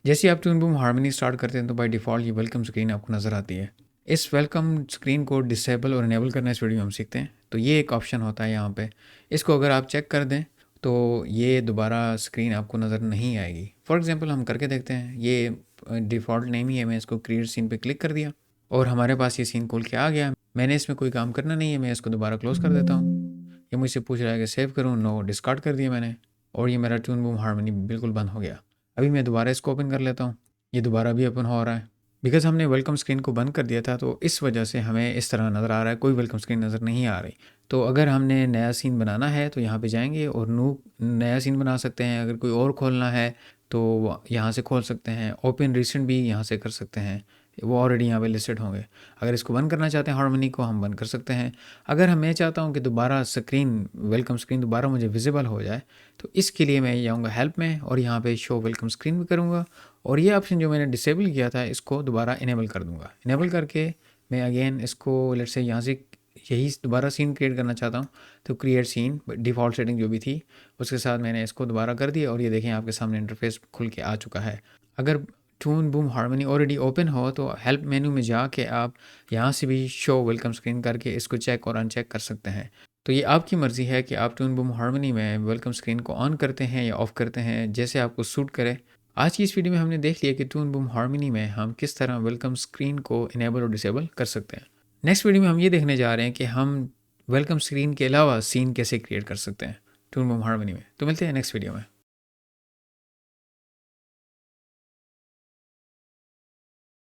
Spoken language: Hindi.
जैसे ही आप ट्यून बूम हार्मनी स्टार्ट करते हैं तो बाय डिफ़ॉल्ट ये वेलकम स्क्रीन आपको नज़र आती है। इस वेलकम स्क्रीन को डिसेबल और इनेबल करना इस वीडियो में हम सीखते हैं। तो ये एक ऑप्शन होता है यहाँ पे, इसको अगर आप चेक कर दें तो ये दोबारा स्क्रीन आपको नज़र नहीं आएगी। फॉर एग्ज़ाम्पल हम करके देखते हैं, ये डिफ़ॉल्ट नेम ही है, मैं इसको क्रिएट सीन पे क्लिक कर दिया और हमारे पास ये सीन खुल के आ गया। मैंने इसमें कोई काम करना नहीं है, मैं इसको दोबारा क्लोज़ कर देता हूँ। ये मुझसे पूछ रहा है कि सेव करूँ, नो, डिस्कार्ड कर दिया मैंने और ये मेरा ट्यून बूम हार्मनी बिल्कुल बंद हो गया। अभी मैं दोबारा इसको ओपन कर लेता हूँ, ये दोबारा भी ओपन हो रहा है। बिकॉज़ हमने वेलकम स्क्रीन को बंद कर दिया था तो इस वजह से हमें इस तरह नज़र आ रहा है, कोई वेलकम स्क्रीन नज़र नहीं आ रही। तो अगर हमने नया सीन बनाना है तो यहाँ पे जाएंगे और नया सीन बना सकते हैं। अगर कोई और खोलना है तो यहाँ से खोल सकते हैं। ओपन रिसेंट भी यहाँ से कर सकते हैं, वो ऑलरेडी यहाँ पे लिस्टेड होंगे। अगर इसको बंद करना चाहते हैं हार्मनी को, हम बंद कर सकते हैं। अगर मैं चाहता हूँ कि दोबारा स्क्रीन, वेलकम स्क्रीन दोबारा मुझे विजिबल हो जाए तो इसके लिए मैं जाऊँगा हेल्प में और यहाँ पे शो वेलकम स्क्रीन भी करूँगा और ये ऑप्शन जो मैंने डिसेबल किया था इसको दोबारा इनेबल कर दूँगा। इनेबल करके मैं अगेन इसको लेट्स से यहाँ से यही दोबारा सीन क्रिएट करना चाहता हूँ तो क्रिएट सीन डिफ़ॉल्ट सेटिंग जो भी थी उसके साथ मैंने इसको दोबारा कर दिया और ये देखें आपके सामने इंटरफेस खुल के आ चुका है। अगर tune boom harmony already open हो तो हेल्प मेनू में जाके आप यहाँ से भी शो वेलकम स्क्रीन करके इसको चेक और अनचेक कर सकते हैं। तो ये आपकी मर्ज़ी है कि आप ट्यून बूम हार्मनी में वेलकम स्क्रीन को ऑन करते हैं या ऑफ़ करते हैं, जैसे आपको सूट करे। आज की इस वीडियो में हमने देख लिया कि ट्यून बूम हार्मनी में हम किस तरह वेलकम स्क्रीन को इनेबल और डिसेबल कर सकते हैं। नेक्स्ट वीडियो में हम ये देखने जा रहे हैं कि हम वेलकम स्क्रीन के अलावा सीन कैसे क्रिएट कर सकते हैं ट्यून बूम हार्मनी में। तो मिलते हैं नेक्स्ट वीडियो में।